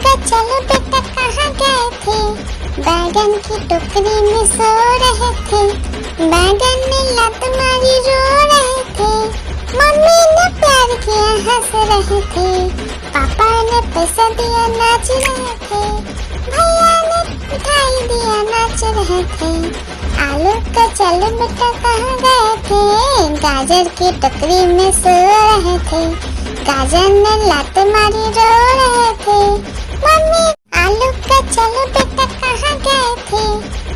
का चलो बेटा कहाँ गए थे? बैगन की टोकरी में सो रहे थे। बैगन ने लात मारी रो रहे थे। मम्मी ने प्यार किया हंस रहे थे। पापा ने पैसा दिया नाच रहे थे। भैया ने मिठाई दिया नाच रहे थे। आलू का चलो बेटा कहाँ गए थे? गाजर की टोकरी में सो रहे थे। गाजर ने लात मारी रो रहे थे। मम्मी आलू का चलो बेटा कहाँ गए थे?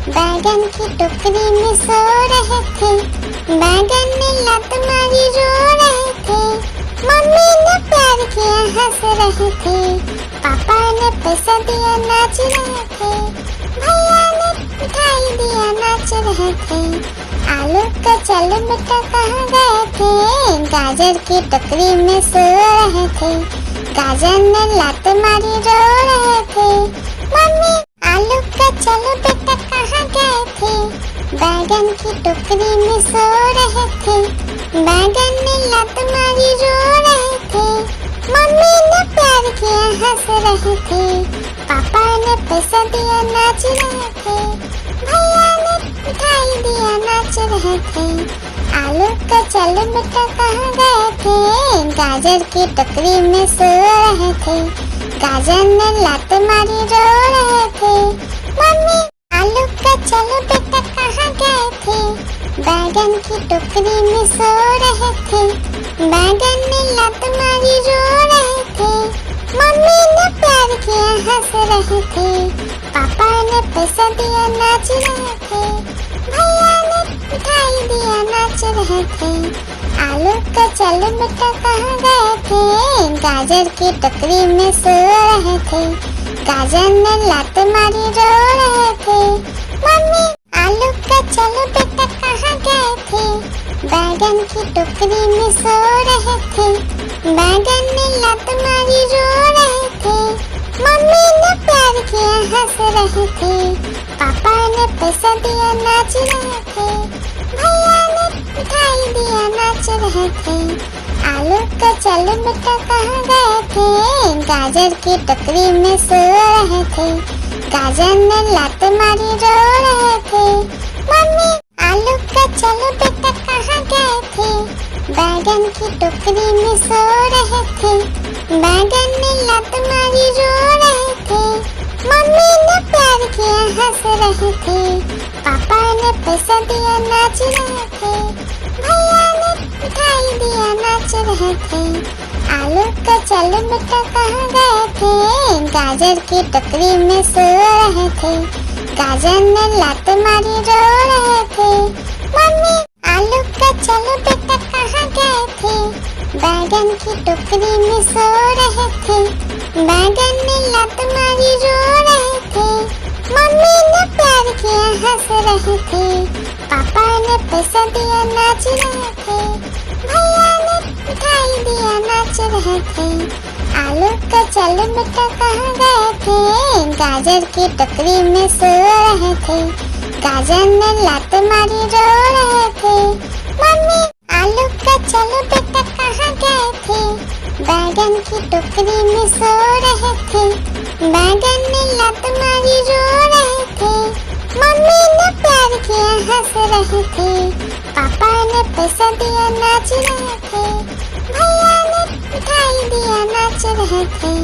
बैगन की टोकरी में सो रहे थे। बैगन ने लात मारी रो रहे थे। मम्मी ने प्यार किया हंस रहे थे। पापा ने पैसा दिया नाच रहे थे। भैया ने मिठाई दिया नाच रहे थे। आलू का चलो बेटा कहाँ गए थे? गाजर की टोकरी में सो रहे थे। गाजर ने लात मारी रो रहे थे। मम्मी आलू का चलो बेटा कहाँ गए थे? बैगन की टोकरी में सो रहे थे। बैगन ने लात मारी रो रहे थे। मम्मी ने प्यार किया हंस रहे थे। पापा ने पैसा दिया नाच रहे थे। भैया ने मिठाई दिया नाच रहे थे। आलू का चलो बेटा कहाँ गए थे? गाजर की टोकरी में सो रहे थे। गाजर ने लात मारी रो रहे थे। मम्मी आलू का चलो बेटा कहाँ गए थे? बैगन की टोकरी में सो रहे थे। बैगन ने लात मारी रो रहे थे। मम्मी ने प्यार किया हंस रहे थे। पापा ने पैसा दिया नाच रहे थे। भैया ने मिठाई दिया नाच रहे थे। आलू का चलो बेटा कहाँ गए थे? गाजर की टोकरी में सो रहे थे। गाजर ने लात मारी रो रहे थे। मम्मी आलू का चलो बेटा कहाँ गए थे? बैगन की टोकरी में सो रहे थे। बैगन ने लात मारी रो रहे थे। मम्मी ने प्यार किया हंस रहे थे। पापा ने पैसा दिया नाच रहे थे। भैया ने मिठाई दिया नाच रहे थे। आलू का चलो बेटा कहाँ गए थे? गाजर की टोकरी में सो रहे थे। गाजर ने लात मारी रो रहे थे। मम्मी आलू का चलो बेटा कहाँ गए थे? बैगन की टोकरी में सो रहे थे। बैगन ने लात मारी रो रहे थे। मम्मी ने प्यार किया हंस रहे थे। पापा ने पैसा दिया नाच रहे थे। भैया ने मिठाई दिया नाच रहे थे। आलू का चलो बेटा कहाँ गए थे? गाजर की टोकरी में सो रहे थे। गाजर ने लात मारी रो रहे थे। मम्मी आलू का चलो बेटा कहाँ गए थे? बैगन की टोकरी में सो रहे थे। बैगन ने लात मारी रो रहे थे। मम्मी ने प्यार किया हंस रहे थे। पापा ने पैसा दिया नाच रहे थे। भैया ने मिठाई दिया नाच रहे थे। आलू का चलो बेटा कहाँ गए थे? गाजर की टोकरी में सो रहे थे। गाजर ने लात मारी रो रहे थे। मम्मी आलू का चलो बेटा कहाँ गए थे? बैगन की टोकरी में सो रहे थे। बैगन ने लात मारी रो रहे थे। मम्मी ने प्यार किया हंस रहे थे। पापा ने पैसा दिया नाच रहे थे। भैया ने मिठाई दिया नाच रहे थे।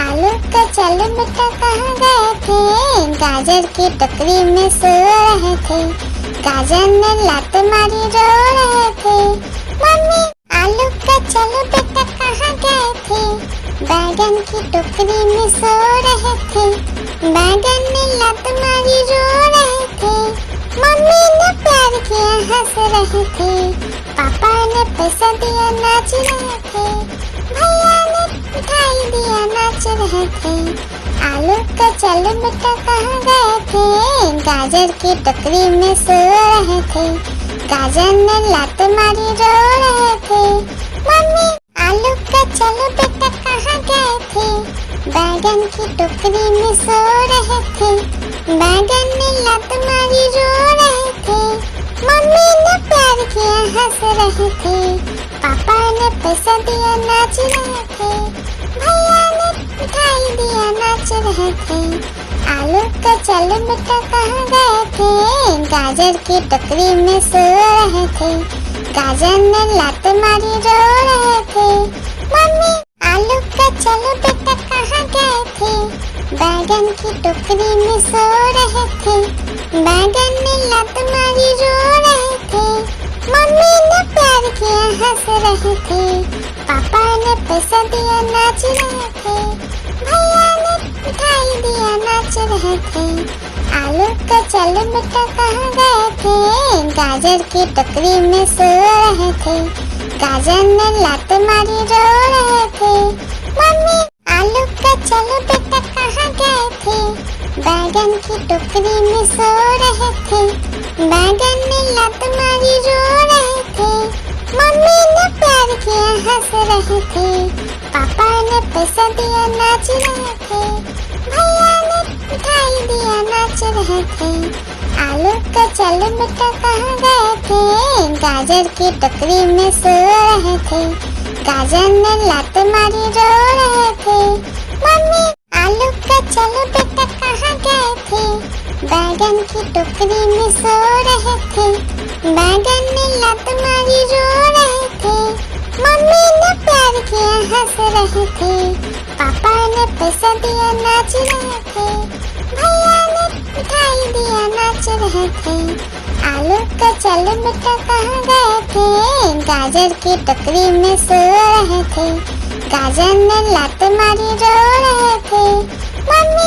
आलू का चलो बेटा कहाँ गए थे? गाजर की टोकरी में सो रहे थे। गाजर ने लात मारी रो रहे थे। मम्मी आलू का चलो बेटा कहाँ गए थे? बैगन की टोकरी में सो रहे थे। बैगन ने लात मारी रो रहे थे। मम्मी ने प्यार किया हंस रहे थे। पापा ने पैसा दिया नाच रहे थे। भैया ने मिठाई दिया नाच रहे थे। आलू का चलो बेटा कहाँ गए थे? गाजर की टोकरी में सो रहे थे। गाजर ने लात मारी रो रहे थे। मम्मी आलू का चलो बेटा कहाँ गए थे? बैगन की टोकरी में सो रहे थे। बैगन ने लात मारी रो रहे थे। मम्मी ने प्यार किया हंस रहे थे। पापा ने पैसा दिया नाच रहे थे। भैया ने मिठाई दिया नाच रहे थे। आलू का चल बेटा कहाँ गए थे, गाजर की टोकरी में सो रहे थे। गाजर ने लात मारी रो रहे थे। मम्मी आलू का चल बेटा कहाँ गए थे, बैगन की टोकरी में सो रहे थे। बैगन ने लात मारी रो रहे थे। मम्मी ने प्यार किया हंस रहे थे। पापा ने पैसा दिया नाच रहे थे। भैया ने मिठाई दिया नाच रहे थे। आलू का चल बेटा कहाँ गए थे, गाजर की टोकरी में सो रहे थे। गाजर ने लात मारी रो रहे थे। मम्मी आलू का चल बेटा कहाँ गए थे, बैगन की टोकरी में सो रहे थे। बैगन ने लात मारी रो रहे थे। मम्मी ने प्यार किया हंस रहे थे। पापा ने पैसा दिया नाच रहे थे। भैया ने मिठाई दिया नाच रहे थे। आलू का चल बेटा कहाँ गए थे, गाजर की टोकरी में सो रहे थे। गाजर ने लात मारी रो रहे थे। मम्मी आलू का चल बेटा कहाँ गए थे, बैगन की टोकरी में सो रहे थे। बैगन ने लात मारी रो रहे थे। मम्मी ने प्यार किया हंस रहे थे। पापा ने पैसा दिया नाच रहे थे। भैया ने मिठाई दिया नाच रहे थे। आलू का चल बेटा कहाँ गए थे, गाजर की टोकरी में सो रहे थे। गाजर ने लात मारी रो रहे थे। मम्मी